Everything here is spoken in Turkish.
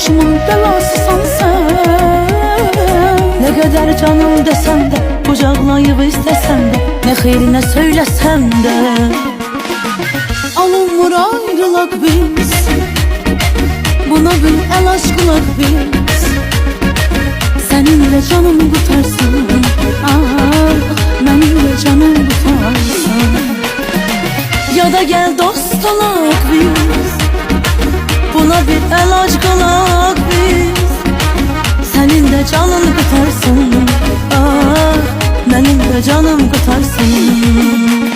başımın belasısan sen. Ne kadar canım desem de, kucaklayıp istesem de, ne hayrine söylesem de. Alınmır ayrılak biz, buna bir el aşkılak biz. Seninle canım kurtarsın, ah, benimle canım kurtarsın. Ya da gel dost olak biz, buna bir el aşkılak biz. Senin de canın kurtarsın, ah, benim de canım kurtarsın.